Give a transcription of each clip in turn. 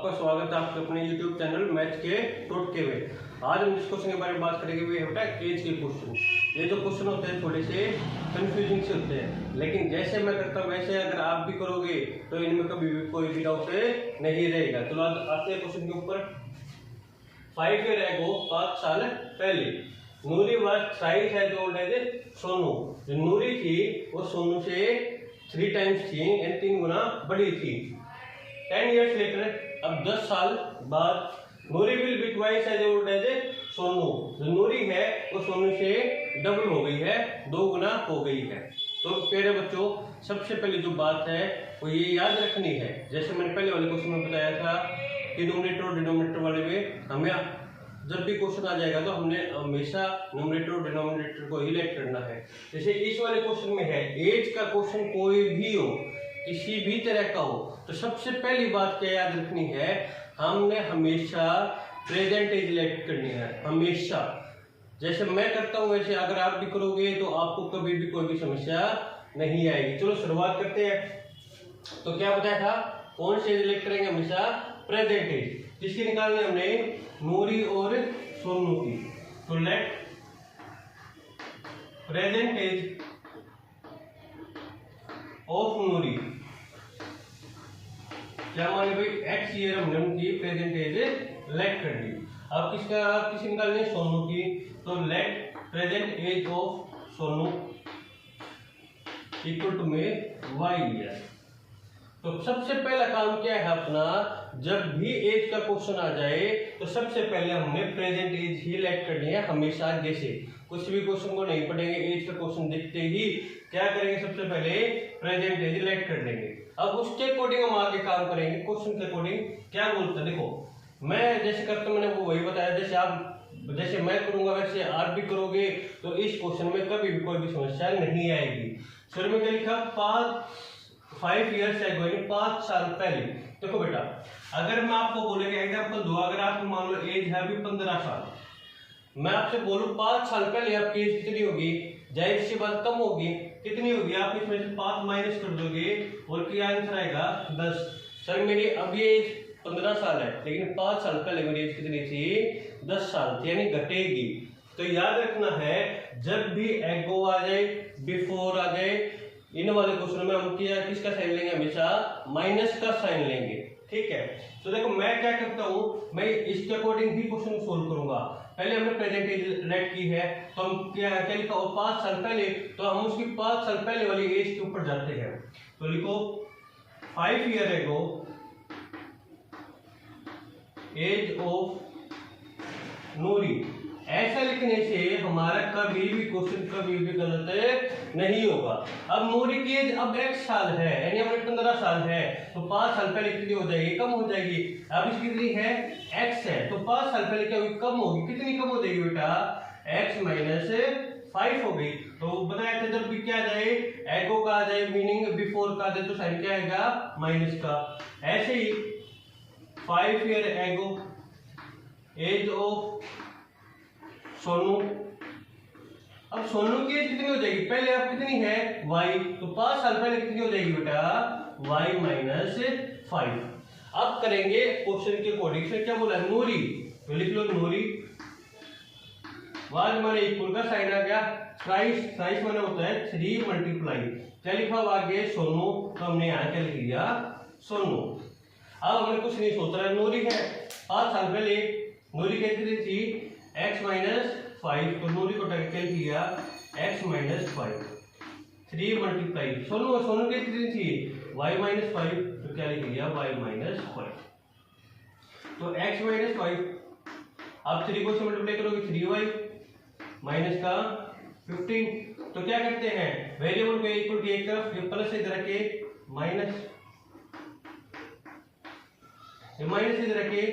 आपका स्वागत है आपके अपने YouTube चैनल मैथ के टोटके में। आज हम जिस क्वेश्चन के बारे में बात करेंगे वो है बेटा एज के क्वेश्चन। ये जो क्वेश्चन होते हैं थोड़े से कंफ्यूजिंग से होते हैं, लेकिन जैसे मैं करता हूँ वैसे अगर आप भी करोगे तो इनमें कभी भी कोई भी डाउट नहीं रहेगा। चलो आते हैं क्वेश्चन के ऊपर। 5 years ago 5 साल पहले Noori was thrice as old as Sonu. जो नूरी थी वो सोनू से 3 times थी यानी 3 गुना बड़ी थी। 10 years later अब 10 साल बाद Noori will be twice as old as Sonu. जो नूरी है वो सोनू से डबल हो गई है, 2 गुना हो गई है। तो प्यारे बच्चों, सबसे पहले जो बात है वो ये याद रखनी है, जैसे मैंने पहले वाले क्वेश्चन में बताया था कि न्यूमरेटर और डिनोमिनेटर वाले में हमें जब भी क्वेश्चन आ जाएगा तो हमने हमेशा न्यूमरेटर और डिनोमिनेटर को ही लेट करना है। जैसे इस वाले क्वेश्चन में है एज का क्वेश्चन कोई भी हो, किसी भी तरह का हो, तो सबसे पहली बात क्या याद रखनी है, हमने हमेशा प्रेजेंट एज लेट करनी है, हमेशा। जैसे मैं करता हूं वैसे अगर आप भी करोगे तो आपको कभी भी कोई भी समस्या नहीं आएगी। चलो शुरुआत करते हैं। तो क्या बताया था, कौन से एज लेट करेंगे, हमेशा प्रेजेंट एज। जिसकी निकालनी हमने नूरी और सोनू की। तो लेट प्रेजेंट एज ऑफ नूरी, क्या माने भाई एक्स ईयर हमने उनकी प्रेजेंट एज लेट कर दी। अब किसी निकालनी है सोनू की, तो let present age of Sonu equal to में वाई ईयर। तो सबसे पहला काम क्या है अपना, जब भी एज का क्वेश्चन आ जाए तो सबसे पहले हमने प्रेजेंट एज ही लेट करनी है हमेशा। जैसे कुछ भी क्वेश्चन को नहीं पढ़ेंगे, एज का क्वेश्चन देखते ही क्या करेंगे, सबसे पहले प्रेजेंट एज लेट कर देंगे। अब उसके अकॉर्डिंग हम आगे काम करेंगे, क्वेश्चन के अकॉर्डिंग क्या बोलते हैं। देखो मैं जैसे करता हूं, मैंने वो वही बताया, जैसे मैं करूंगा वैसे आप भी करोगे तो इस क्वेश्चन में कभी भी कोई भी समस्या नहीं आएगी। शुरू में क्या लिखा, 5 years ago, 5 साल पहले। देखो बेटा, अगर मैं आपको बोलेंगे एग्जांपल दो, अगर आपको मान लो एज है अभी 15 साल, मैं आपसे बोलूं 5 साल पहले आपकी एज कितनी होगी, जाहिर सी बात कम होगी। कितनी होगी, आप इसमें से 5 माइनस कर दोगे और क्या आंसर आएगा 10। सर मेरी अभी एज 15 साल है, लेकिन 5 साल पहले मेरी एज कितनी थी, 10 साल थी, यानी घटेगी। तो याद रखना है, जब भी एगो आ जाए, बिफोर आ जाए, इन वाले क्वेश्चन में हम किसका साइन लेंगे, हमेशा माइनस का साइन लेंगे। ठीक है, तो देखो मैं क्या करता हूं, मैं इसके अकॉर्डिंग ही क्वेश्चन सोल्व करूंगा। पहले हमने प्रेजेंट एज लेट की है, तो हम क्या लिखा, 5 साल पहले, तो हम उसकी 5 साल पहले वाली एज के ऊपर जाते हैं। तो लिखो 5 years ago एज ऑफ नूरी। ऐसा लिखने से हमारा कभी भी क्वेश्चन कभी भी गलत नहीं होगा। अब नूरी की एज अब x साल है, यानी हमारे 15 साल है, तो 5 साल पहले कितनी हो जाएगी, कम हो जाएगी। अब इसकी कितनी है, x है, तो 5 साल पहले क्या होगी, कम होगी। कितनी कम हो जाएगी बेटा, x माइनस 5 हो गई। तो बताया था जब भी क्या आ जाए, एगो का आ जाए, मीनिंग बिफोर का आ जाए, तो साइन क्या आएगा, माइनस का। ऐसे ही 5 years ago age of Sonu. अब सोनू की एज कितनी हो जाएगी, पहले आप कितनी है y, तो 5 साल पहले कितनी हो जाएगी बेटा, y माइनस 5। अब करेंगे क्वेश्चन के अकॉर्डिंग से, क्या बोला नूरी, तो लिख लो नूरी वाज माने इक्वल का साइन आ गया, थ्राइस माने होता है 3 मल्टीप्लाई, क्या लिखा हुआ आगे सोनू, तो हमने यहाँ क्या लिख दिया सोनू। अब हमने कुछ नहीं सोच रहा, नूरी है 5 साल पहले, नूरी कितनी थी x माइनस 5, तो नूरी को कैल किया x माइनस 5, 3 मल्टीप्लाई सोनू की कितनी थी y माइनस 5, तो क्या लिख दिया y माइनस 5। तो x माइनस 5, आप 3 को से मल्टीप्लाई करोगे 3y माइनस का 15। तो क्या करते हैं, वेरिएबल को इक्वल टू एक तरफ प्लस इधर रखे, माइनस इधर रखे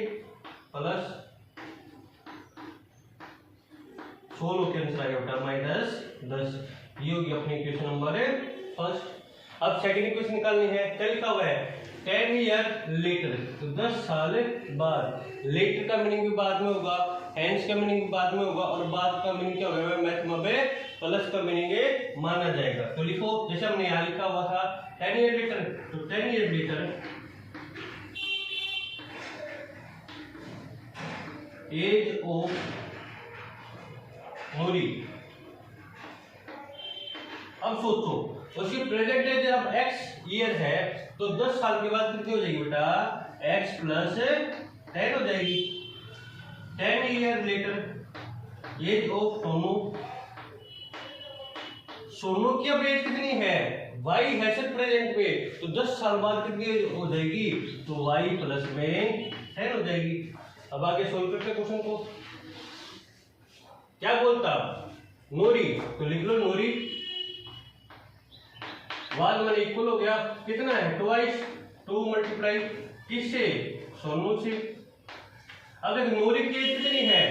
प्लस, सोलह के आंसर आएगा बेटा माइनस 10। ये होगी अपनी इक्वेशन नंबर फर्स्ट। अब सेकंड इक्वेशन निकालनी है, क्या लिखा हुआ है 10 years later, तो 10 साल बाद। लेटर का मीनिंग भी बाद में होगा, हेंस का मीनिंग भी बाद में होगा, और बाद का मीनिंग क्या होगा, मैथ में प्लस का मीनिंग माना जाएगा। तो लिखो जैसे हमने यहाँ लिखा हुआ था 10 years later, तो 10 years later एज ऑफ नूरी। अब सोचो उसकी प्रेजेंट एज अब x ईयर है तो 10 साल के बाद कितनी हो जाएगी बेटा, x प्लस 10 हो जाएगी। 10 year later age of Sonu. Sonu की अब एज कितनी है, y है सर प्रेजेंट में, तो 10 साल बाद कितनी हो जाएगी, तो y प्लस में 10 हो जाएगी। अब आगे सोल्व करते क्वेश्चन को। क्या बोलता नूरी, तो लिख लो नूरी बाद में इक्वल हो गया, कितना है ट्वाइस 2 मल्टीप्लाई किससे, सोनू से। अब देखो नूरी की एज कितनी है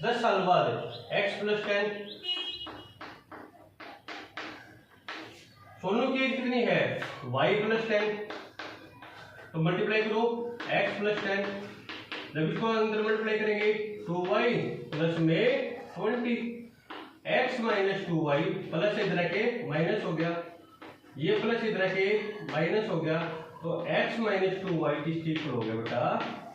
10 साल बाद, x प्लस 10। सोनू की एज कितनी है y प्लस 10, तो मल्टीप्लाई करो x प्लस 10, जब इसको अंदर मल्टीप्लाई करेंगे 2y प्लस में 20, x माइनस 2y प्लस इधर के माइनस हो गया, ये प्लस इधर के माइनस हो गया, तो x माइनस 2y किसके इक्वल हो गया बेटा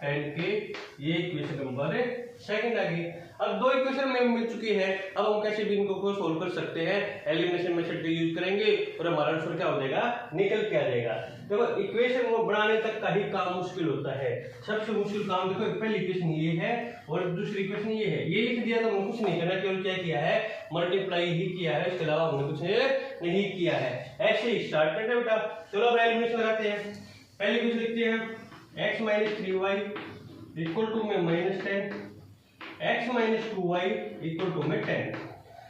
10 के। ये इक्वेशन नंबर सेकंड आ गई। अब दो इक्वेशन में मिल चुकी है, अब हम कैसे भी इनको सोल्व कर सकते हैं, एलिमिनेशन मेथड का यूज करेंगे और हमारा आंसर क्या हो जाएगा, निकल के आ जाएगा। देखो इक्वेशन को बनाने तक का ही काम मुश्किल होता है, सबसे मुश्किल काम देखो पहली इक्वेशन ये है और दूसरी इक्वेशन ये है, ये लिख दिया तो हमने कुछ नहीं करना, केवल क्या किया है मल्टीप्लाई ही किया है, इसके अलावा हमने कुछ नहीं किया है। ऐसे ही स्टार्ट करते हैं बेटा। चलो अब एलिमिनेशन लगाते हैं। पहली इक्वेशन लिखते हैं x minus 3y equal to में minus 10, x minus 2y equal to में 10।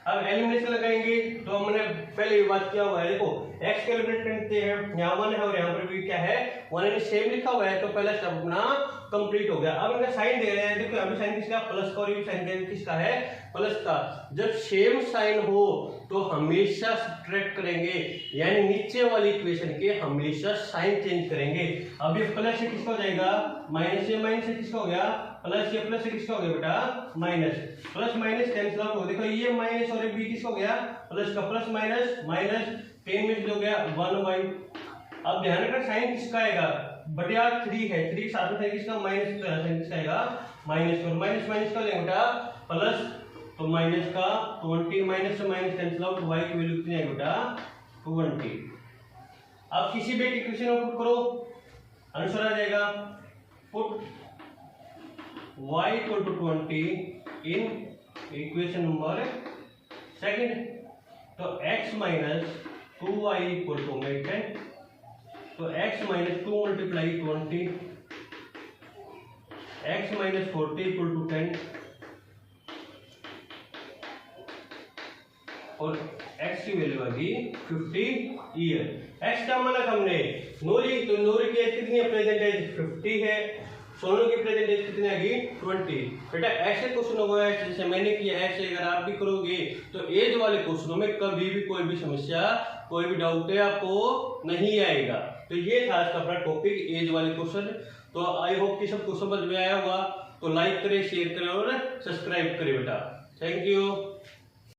अब एलिमिनेशन लगाएंगे तो हमने पहले ये बात किया हुआ है, देखो x का एलिमिनेट करते हैं, यहाँ 1 है और यहाँ पर भी क्या है 1 सेम लिखा हुआ है, तो पहला स्टेप अपना कंप्लीट हो गया। अब इनका साइन दे रहे हैं, देखो अभी साइन किसका प्लस का और ये साइन किसका है प्लस का। जब सेम साइन हो तो हमेशा सब्ट्रैक्ट करेंगे, यानी नीचे वाली इक्वेशन के हमेशा साइन चेंज करेंगे। अब ये प्लस से किसका हो जाएगा माइनस, से माइनस से किसका हो गया प्लस, ये प्लस से किसका हो गया बेटा minus, plus minus cancel out हो, देखो ये माइनस और ये बी किसका हो गया प्लस का, प्लस माइनस माइनस 10 में हो गया 1y। अब ध्यान रखना साइन किसका आएगा बटिया 3 है, 3 साथ में किसका माइनस का, साइन किसका आएगा माइनस, और माइनस माइनस का लेंगे बेटा प्लस, तो माइनस का 20, माइनस से माइनस कैंसिल आउट, y की वैल्यू कितनी आएगी बेटा 20। अब किसी भी इक्वेशन में पुट करो आंसर आ जाएगा, put y equal to 20 in equation number second, तो x minus 2y equal to 10, तो x minus 2 multiply 20, x minus 40 equal to 10, और x की वैल्यू आ गई 50 ईयर। x का माना हमने नूरी, तो नूरी की एज कितनी है प्रेजेंट एज 50 है, सोनू की प्रेजेंट एज कितनी आ गई 20। बेटा ऐसे क्वेश्चन होगा जैसे मैंने किया है, ऐसे अगर आप भी करोगे तो एज वाले क्वेश्चनों में कभी भी कोई भी समस्या कोई भी डाउट है आपको नहीं आएगा। तो ये था आज का अपना टॉपिक एज वाले क्वेश्चन। तो आई होप कि सब क्वेश्चन समझ में आया होगा, तो लाइक करें शेयर करें और सब्सक्राइब करें बेटा। Thank you.